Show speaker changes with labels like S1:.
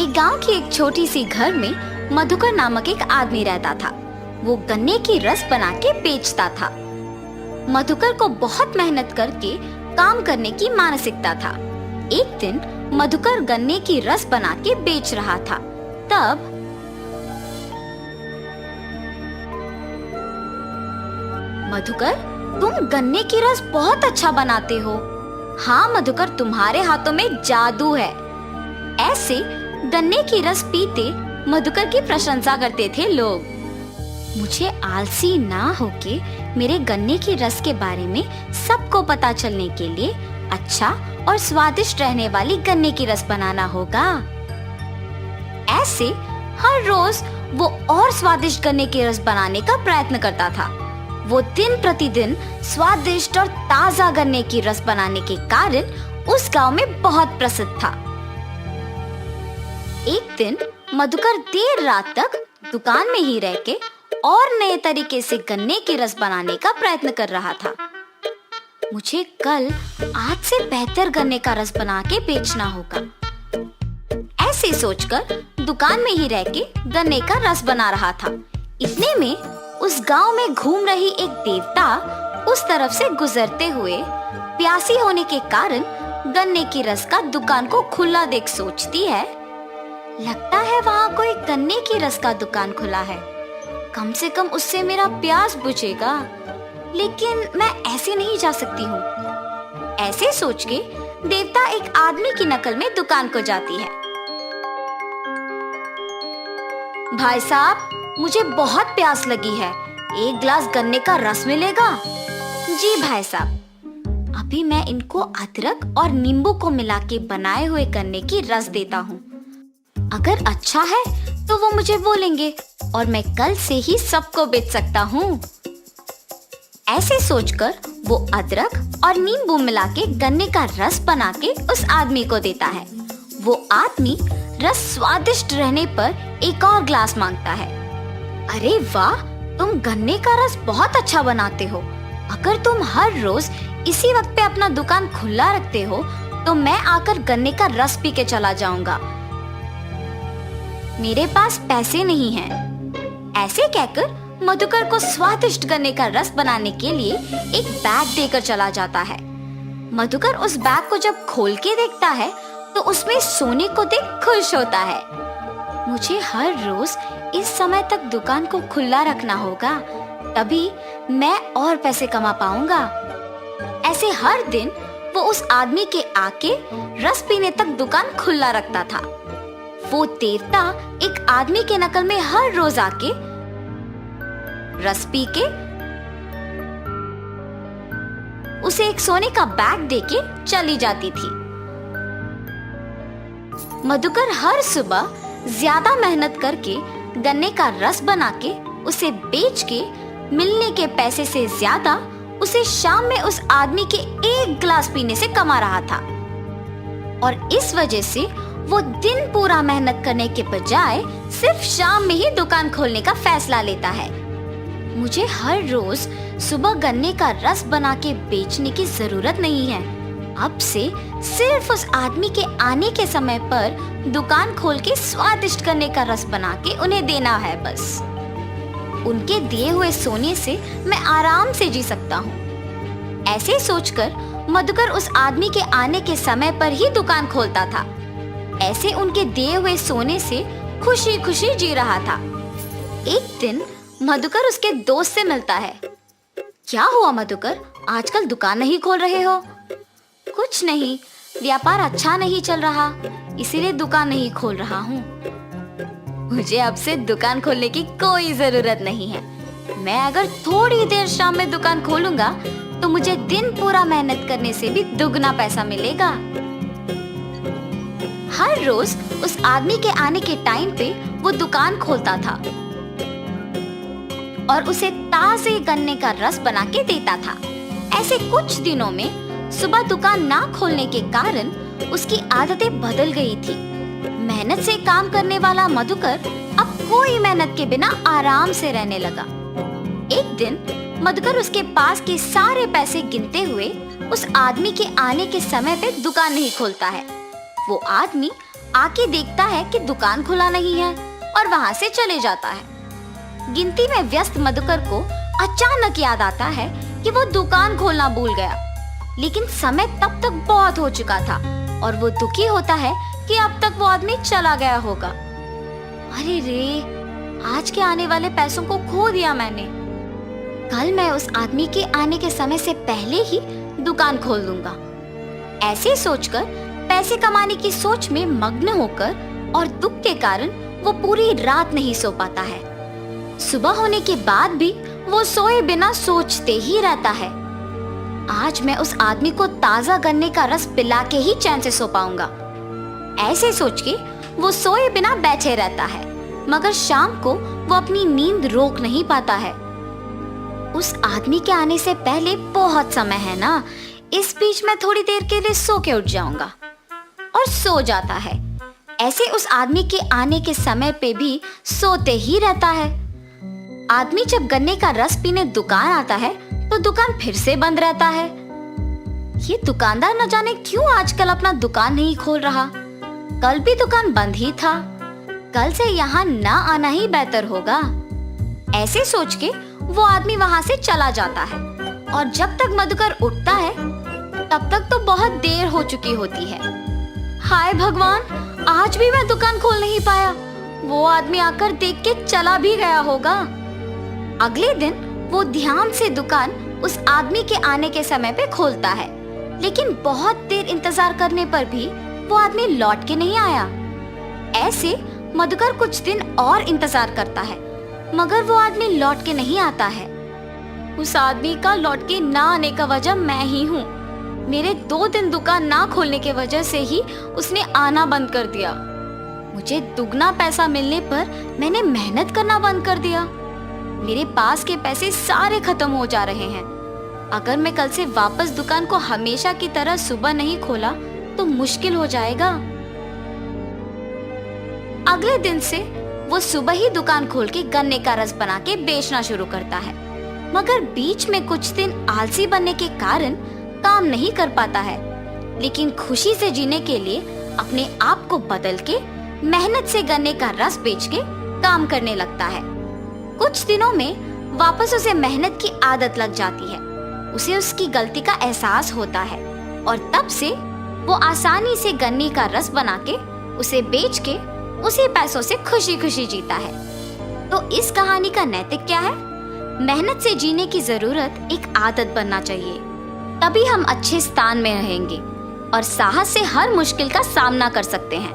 S1: एक गांव की एक छोटी सी घर में मधुकर नामक एक आदमी रहता था। वो गन्ने की रस बना के बेचता था। मधुकर को बहुत मेहनत करके काम करने की मानसिकता था। एक दिन मधुकर गन्ने की रस बना के बेच रहा था। तब मधुकर, तुम गन्ने की रस बहुत अच्छा बनाते हो। हाँ मधुकर, तुम्हारे हाथों में जादू है। ऐसे गन्ने की रस पीते मधुकर की प्रशंसा करते थे लोग। मुझे आलसी ना होके मेरे गन्ने की रस के बारे में सबको पता चलने के लिए अच्छा और स्वादिष्ट रहने वाली गन्ने की रस बनाना होगा। ऐसे हर रोज वो और स्वादिष्ट गन्ने की रस बनाने का प्रयत्न करता था। वो दिन प्रतिदिन स्वादिष्ट और ताजा गन्ने की रस बनाने के कारण उस गांव में बहुत प्रसिद्ध था। एक दिन मधुकर देर रात तक दुकान में ही रह के और नए तरीके से गन्ने की रस बनाने का प्रयत्न कर रहा था। मुझे कल आज से बेहतर गन्ने का रस बना के बेचना होगा। ऐसे सोचकर दुकान में ही रह के गन्ने का रस बना रहा था। इतने में उस गांव में घूम रही एक देवता उस तरफ से गुजरते हुए प्यासी होने के कारण गन्ने की रस का दुकान को खुला देख सोचती है, लगता है वहाँ कोई गन्ने की रस का दुकान खुला है। कम से कम उससे मेरा प्यास बुझेगा। लेकिन मैं ऐसे नहीं जा सकती हूँ। ऐसे सोच के देवता एक आदमी की नकल में दुकान को जाती है। भाई साहब, मुझे बहुत प्यास लगी है, एक ग्लास गन्ने का रस मिलेगा? जी भाई साहब, अभी मैं इनको अदरक और नींबू को मिला के बनाए हुए गन्ने की रस देता हूँ। अगर अच्छा है तो वो मुझे बोलेंगे और मैं कल से ही सबको बेच सकता हूँ। ऐसे सोचकर वो अदरक और नींबू मिला के गन्ने का रस बना के उस आदमी को देता है। वो आदमी रस स्वादिष्ट रहने पर एक और ग्लास मांगता है। अरे वाह, तुम गन्ने का रस बहुत अच्छा बनाते हो। अगर तुम हर रोज इसी वक्त पे अपना दुकान खुला रखते हो तो मैं आकर गन्ने का रस पी के चला जाऊंगा। मेरे पास पैसे नहीं हैं। ऐसे कहकर मधुकर को स्वादिष्ट गन्ने का रस बनाने के लिए एक बैग देकर चला जाता है। मधुकर उस बैग को जब खोल के देखता है तो उसमें सोने को देख खुश होता है। मुझे हर रोज इस समय तक दुकान को खुला रखना होगा, तभी मैं और पैसे कमा पाऊंगा। ऐसे हर दिन वो उस आदमी के आके रस पीने तक दुकान खुला रखता था। वो देवता एक आदमी के नकल में हर रोज आके रस पी के उसे एक सोने का बैग देके चली जाती थी। मधुकर हर सुबह ज्यादा मेहनत करके गन्ने का रस बना के उसे बेच के मिलने के पैसे से ज्यादा उसे शाम में उस आदमी के एक गिलास पीने से कमा रहा था। और इस वजह से वो दिन पूरा मेहनत करने के बजाय सिर्फ शाम में ही दुकान खोलने का फैसला लेता है। मुझे हर रोज सुबह गन्ने का रस बना के बेचने की जरूरत नहीं है। अब से सिर्फ उस आदमी के आने के समय पर दुकान खोल के स्वादिष्ट गन्ने का रस बना के उन्हें देना है बस। उनके दिए हुए सोने से मैं आराम से जी सकता हूँ। ऐसे सोचकर मधुकर उस आदमी के आने के समय पर ही दुकान खोलता था। ऐसे उनके दिए हुए सोने से खुशी खुशी जी रहा था। एक दिन मधुकर उसके दोस्त से मिलता है। क्या हुआ मधुकर, आजकल दुकान नहीं खोल रहे हो? कुछ नहीं, व्यापार अच्छा नहीं चल रहा, इसीलिए दुकान नहीं खोल रहा हूँ। मुझे अब से दुकान खोलने की कोई जरूरत नहीं है। मैं अगर थोड़ी देर शाम में दुकान खोलूंगा तो मुझे दिन पूरा मेहनत करने से भी दुगना पैसा मिलेगा। हर रोज उस आदमी के आने के टाइम पे वो दुकान खोलता था और उसे ताजे गन्ने का रस बना के देता था। ऐसे कुछ दिनों में सुबह दुकान ना खोलने के कारण उसकी आदतें बदल गई थी। मेहनत से काम करने वाला मधुकर अब कोई मेहनत के बिना आराम से रहने लगा। एक दिन मधुकर उसके पास के सारे पैसे गिनते हुए उस आदमी के आने के समय पे दुकान नहीं खोलता है। वो आदमी आके देखता है कि दुकान खुला नहीं है और वहाँ से चले जाता है। गिनती में व्यस्त मधुकर को अचानक याद आता है कि वो दुकान खोलना भूल गया, लेकिन समय तब तक बहुत हो चुका था और वो दुखी होता है कि अब तक वो आदमी चला गया होगा। अरे रे, आज के आने वाले पैसों को खो दिया मैंने। कल मैं उस आदमी के आने के समय से पहले ही दुकान खोल दूंगा। ऐसे सोचकर पैसे कमाने की सोच में मग्न होकर और दुख के कारण वो पूरी रात नहीं सो पाता है। सुबह होने के बाद भी वो सोए बिना सोचते ही रहता है, आज मैं उस आदमी को ताजा गन्ने का रस पिला के ही चैन से सो पाऊंगा। ऐसे सोच के वो सोए बिना बैठे रहता है, मगर शाम को वो अपनी नींद रोक नहीं पाता है। उस आदमी के आने से पहले बहुत समय है ना, इस बीच मैं थोड़ी देर के लिए सो के उठ जाऊंगा। और सो जाता है। ऐसे उस आदमी के आने के समय पे भी सोते ही रहता है। आदमी जब गन्ने का रस पीने दुकान आता है तो दुकान फिर से बंद रहता है। ये दुकानदार न जाने क्यों आजकल अपना दुकान नहीं खोल रहा। कल भी दुकान बंद ही था, कल से यहाँ ना आना ही बेहतर होगा। ऐसे सोच के वो आदमी वहाँ से चला जाता है और जब तक मधुकर उठता है तब तक तो बहुत देर हो चुकी होती है। हाय भगवान, आज भी मैं दुकान खोल नहीं पाया। वो आदमी आकर देख के चला भी गया होगा। अगले दिन वो ध्यान से दुकान उस आदमी के आने के समय पे खोलता है, लेकिन बहुत देर इंतजार करने पर भी वो आदमी लौट के नहीं आया। ऐसे मधुकर कुछ दिन और इंतजार करता है, मगर वो आदमी लौट के नहीं आता है। उस आदमी का लौट के ना आने का वजह मैं ही हूँ। मेरे 2 दिन दुकान ना खोलने के वजह से ही उसने आना बंद कर दिया। मुझे दुगना पैसा मिलने पर मैंने मेहनत करना बंद कर दिया। मेरे पास के पैसे सारे खत्म हो जा रहे हैं। अगर मैं कल से वापस दुकान को हमेशा की तरह सुबह नहीं खोला तो मुश्किल हो जाएगा। अगले दिन से वो सुबह ही दुकान खोल के गन्ने का रस बना के बेचना शुरू करता है, मगर बीच में कुछ दिन आलसी बनने के कारण काम नहीं कर पाता है। लेकिन खुशी से जीने के लिए अपने आप को बदल के मेहनत से गन्ने का रस बेच के काम करने लगता है। कुछ दिनों में वापस उसे मेहनत की आदत लग जाती है। उसे उसकी गलती का एहसास होता है और तब से वो आसानी से गन्ने का रस बना के उसे बेच के उसी पैसों से खुशी खुशी जीता है। तो इस कहानी का नैतिक क्या है? मेहनत से जीने की जरूरत एक आदत बनना चाहिए, तभी हम अच्छे स्थान में रहेंगे और साहस से हर मुश्किल का सामना कर सकते हैं।